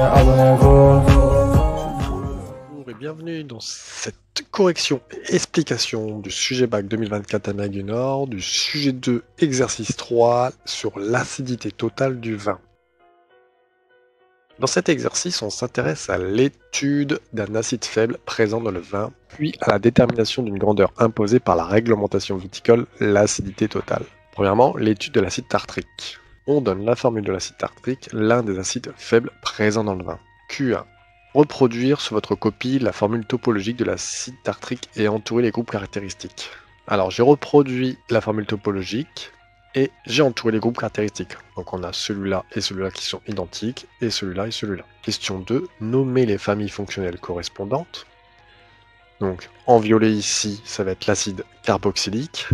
abonnez-vous. Bonjour et bienvenue dans cette correction et explication du sujet bac 2024 Amérique du Nord, du sujet 2, exercice 3 sur l'acidité totale du vin. Dans cet exercice, on s'intéresse à l'étude d'un acide faible présent dans le vin, puis à la détermination d'une grandeur imposée par la réglementation viticole, l'acidité totale. Premièrement, l'étude de l'acide tartrique. On donne la formule de l'acide tartrique, l'un des acides faibles présents dans le vin. Q1. Reproduire sur votre copie la formule topologique de l'acide tartrique et entourer les groupes caractéristiques. Alors j'ai reproduit la formule topologique et j'ai entouré les groupes caractéristiques. Donc on a celui-là et celui-là qui sont identiques et celui-là et celui-là. Question 2, nommer les familles fonctionnelles correspondantes. Donc en violet ici, ça va être l'acide carboxylique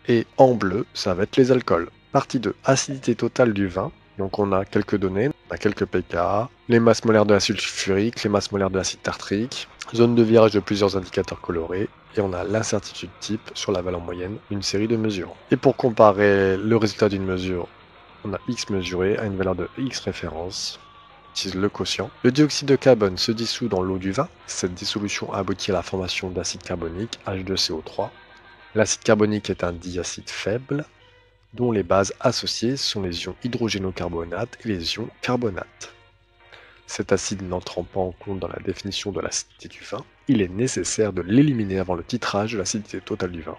et en bleu, ça va être les alcools. Partie 2, acidité totale du vin. Donc on a quelques données, on a quelques pKa, les masses molaires de l'acide sulfurique, les masses molaires de l'acide tartrique, zone de virage de plusieurs indicateurs colorés, et on a l'incertitude type sur la valeur moyenne d'une série de mesures. Et pour comparer le résultat d'une mesure, on a x mesuré à une valeur de x référence. On utilise le quotient. Le dioxyde de carbone se dissout dans l'eau du vin. Cette dissolution aboutit à la formation d'acide carbonique, H2CO3. L'acide carbonique est un diacide faible, dont les bases associées sont les ions hydrogénocarbonates et les ions carbonates. Cet acide n'entrant pas en compte dans la définition de l'acidité du vin, il est nécessaire de l'éliminer avant le titrage de l'acidité totale du vin.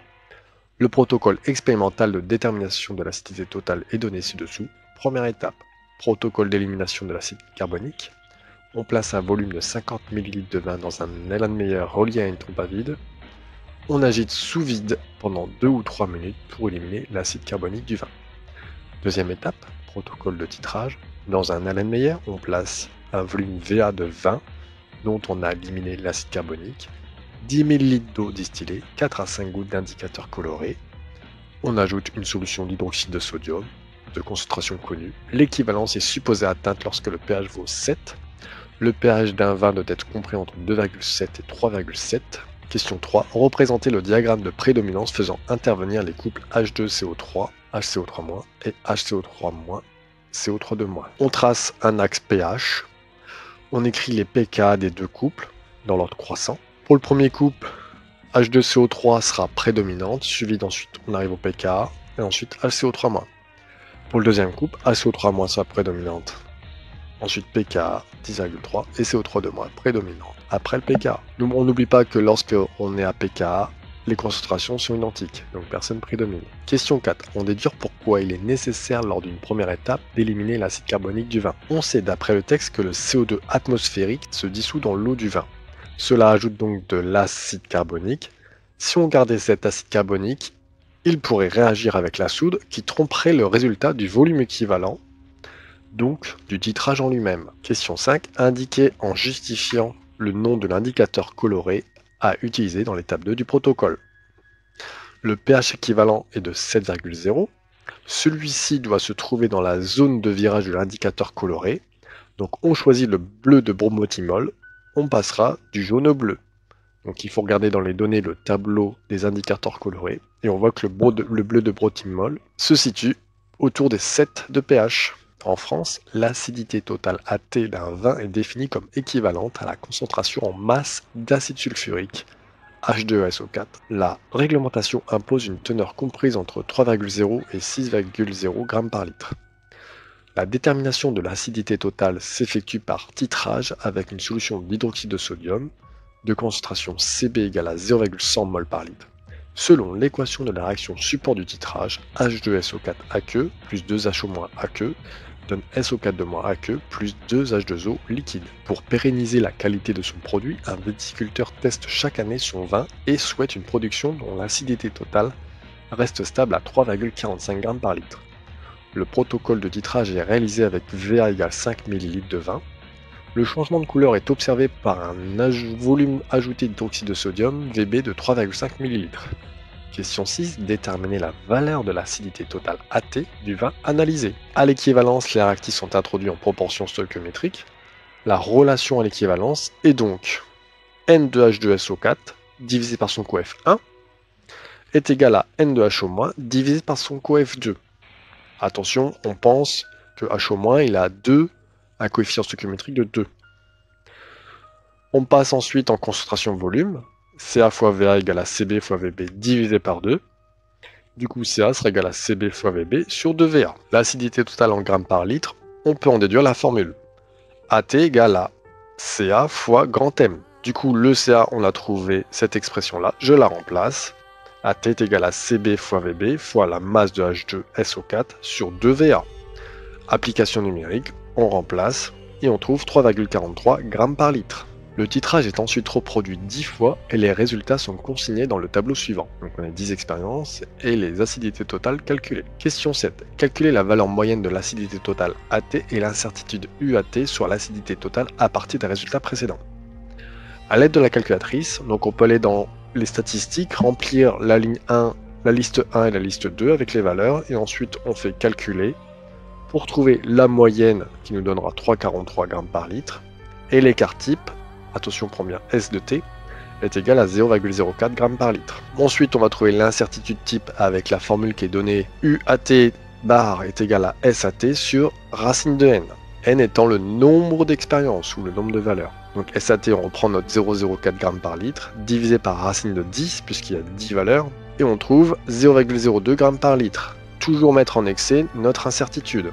Le protocole expérimental de détermination de l'acidité totale est donné ci-dessous. Première étape, protocole d'élimination de l'acide carbonique. On place un volume de 50 ml de vin dans un Erlenmeyer relié à une trompe à vide. On agite sous vide pendant 2 ou 3 minutes pour éliminer l'acide carbonique du vin. Deuxième étape, protocole de titrage. Dans un Erlenmeyer, on place un volume VA de 20 dont on a éliminé l'acide carbonique, 10 ml d'eau distillée, 4 à 5 gouttes d'indicateur coloré. On ajoute une solution d'hydroxyde de sodium de concentration connue. L'équivalence est supposée atteinte lorsque le pH vaut 7. Le pH d'un vin doit être compris entre 2,7 et 3,7. Question 3. Représenter le diagramme de prédominance faisant intervenir les couples H2CO3, HCO3- et HCO3-, CO3-. On trace un axe pH. On écrit les pKa des deux couples dans l'ordre croissant. Pour le premier couple, H2CO3 sera prédominante, suivi d'ensuite on arrive au pKa, et ensuite HCO3-. Pour le deuxième couple, HCO3- sera prédominante. Ensuite pKa 10,3 et CO3- prédominante après le pKa. On n'oublie pas que lorsque on est à pKa, les concentrations sont identiques, donc personne prédomine. Question 4. On déduire pourquoi il est nécessaire lors d'une première étape d'éliminer l'acide carbonique du vin. On sait d'après le texte que le CO2 atmosphérique se dissout dans l'eau du vin. Cela ajoute donc de l'acide carbonique. Si on gardait cet acide carbonique, il pourrait réagir avec la soude qui tromperait le résultat du volume équivalent, donc du titrage en lui-même. Question 5. Indiquer en justifiant le nom de l'indicateur coloré à utiliser dans l'étape 2 du protocole. Le pH équivalent est de 7,0. Celui-ci doit se trouver dans la zone de virage de l'indicateur coloré. Donc on choisit le bleu de bromothymol, on passera du jaune au bleu. Donc il faut regarder dans les données le tableau des indicateurs colorés et on voit que le bleu de bromothymol se situe autour des 7 de pH. En France, l'acidité totale AT d'un vin est définie comme équivalente à la concentration en masse d'acide sulfurique, H2SO4. La réglementation impose une teneur comprise entre 3,0 et 6,0 g par litre. La détermination de l'acidité totale s'effectue par titrage avec une solution d'hydroxyde de sodium de concentration Cb égale à 0,100 mol par litre. Selon l'équation de la réaction support du titrage, H2SO4 plus 2HO- donne SO4- plus 2H2O liquide. Pour pérenniser la qualité de son produit, un viticulteur teste chaque année son vin et souhaite une production dont l'acidité totale reste stable à 3,45 g par litre. Le protocole de titrage est réalisé avec VA égale 5 ml de vin. Le changement de couleur est observé par un volume ajouté d'hydroxyde de sodium, Vb de 3,5 ml. Question 6. Déterminer la valeur de l'acidité totale AT du vin analysé. À l'équivalence, les réactifs sont introduits en proportion stoichiométrique. La relation à l'équivalence est donc N2H2SO4 divisé par son coef 1 est égal à N2HO- divisé par son coef 2. Attention, on pense que HO- il a 2 un coefficient stoichiométrique de 2. On passe ensuite en concentration volume. Ca fois Va égale à Cb fois Vb divisé par 2. Du coup, Ca sera égal à Cb fois Vb sur 2Va. L'acidité totale en grammes par litre, on peut en déduire la formule. AT égale à Ca fois grand M. Du coup, le Ca, on a trouvé cette expression-là, je la remplace. AT est égal à Cb fois Vb fois la masse de H2SO4 sur 2Va. Application numérique, on remplace et on trouve 3,43 grammes par litre. Le titrage est ensuite reproduit 10 fois et les résultats sont consignés dans le tableau suivant. Donc on a 10 expériences et les acidités totales calculées. Question 7. Calculer la valeur moyenne de l'acidité totale AT et l'incertitude UAT sur l'acidité totale à partir des résultats précédents. À l'aide de la calculatrice, donc on peut aller dans les statistiques, remplir la ligne 1, la liste 1 et la liste 2 avec les valeurs et ensuite on fait calculer pour trouver la moyenne qui nous donnera 3,43 grammes par litre et l'écart type, attention, on prend bien S de T, est égal à 0,04 g par litre. Ensuite, on va trouver l'incertitude type avec la formule qui est donnée UAT bar est égal à SAT sur racine de N. N étant le nombre d'expériences ou le nombre de valeurs. Donc SAT, on reprend notre 0,04 g par litre, divisé par racine de 10, puisqu'il y a 10 valeurs, et on trouve 0,02 g par litre. Toujours mettre en excès notre incertitude.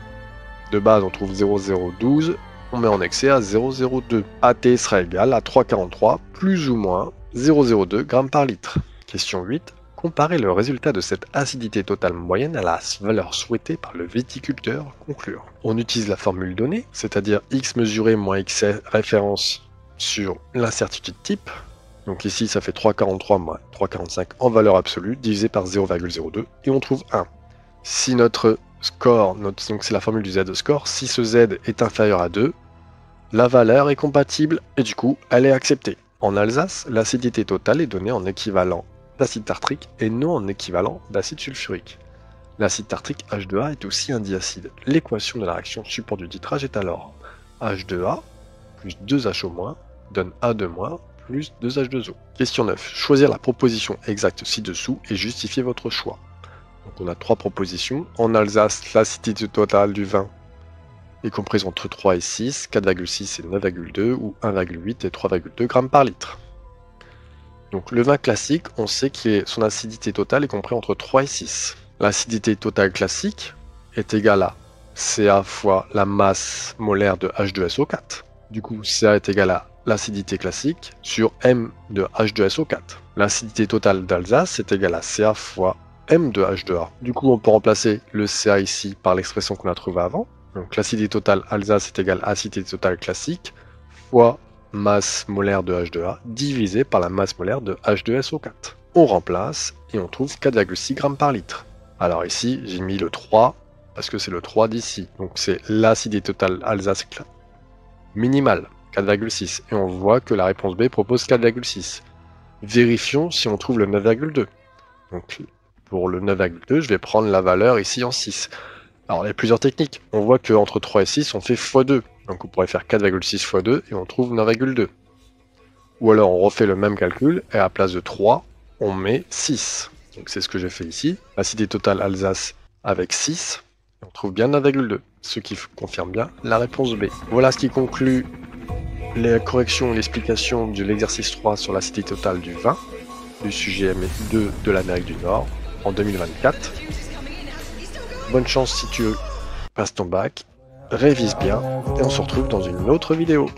De base, on trouve 0,012, on met en excès à 0,02. AT sera égal à 3,43 plus ou moins 0,02 g par litre. Question 8. Comparer le résultat de cette acidité totale moyenne à la valeur souhaitée par le viticulteur. Conclure. On utilise la formule donnée, c'est-à-dire x mesuré moins x référence sur l'incertitude type. Donc ici, ça fait 3,43 moins 3,45 en valeur absolue, divisé par 0,02, et on trouve 1. Si notre score, donc c'est la formule du Z score, si ce Z est inférieur à 2, la valeur est compatible et du coup elle est acceptée. En Alsace, l'acidité totale est donnée en équivalent d'acide tartrique et non en équivalent d'acide sulfurique. L'acide tartrique H2A est aussi un diacide. L'équation de la réaction support du titrage est alors H2A plus 2HO- donne A2- plus 2H2O. Question 9. Choisir la proposition exacte ci-dessous et justifier votre choix. Donc on a 3 propositions. En Alsace, l'acidité totale du vin est comprise entre 3 et 6, 4,6 et 9,2 ou 1,8 et 3,2 grammes par litre. Donc le vin classique, on sait que son acidité totale est comprise entre 3 et 6. L'acidité totale classique est égale à Ca fois la masse molaire de H2SO4. Du coup, Ca est égal à l'acidité classique sur M de H2SO4. L'acidité totale d'Alsace est égale à Ca fois M de H2A. Du coup, on peut remplacer le Ca ici par l'expression qu'on a trouvée avant. Donc l'acidité totale Alsace est égale à acidité totale classique fois masse molaire de H2A divisé par la masse molaire de H2SO4. On remplace et on trouve 4,6 grammes par litre. Alors ici, j'ai mis le 3 parce que c'est le 3 d'ici. Donc c'est l'acidité totale Alsace minimale, 4,6. Et on voit que la réponse B propose 4,6. Vérifions si on trouve le 9,2. Donc pour le 9,2, je vais prendre la valeur ici en 6. Alors, il y a plusieurs techniques. On voit qu'entre 3 et 6, on fait x2. Donc, on pourrait faire 4,6 x 2 et on trouve 9,2. Ou alors, on refait le même calcul et à la place de 3, on met 6. Donc, c'est ce que j'ai fait ici. L'acidité totale Alsace avec 6. Et on trouve bien 9,2. Ce qui confirme bien la réponse B. Voilà ce qui conclut les corrections et l'explication de l'exercice 3 sur l'acidité totale du vin, du sujet M2 de l'Amérique du Nord en 2024. Bonne chance si tu passes ton bac, révise bien et on se retrouve dans une autre vidéo.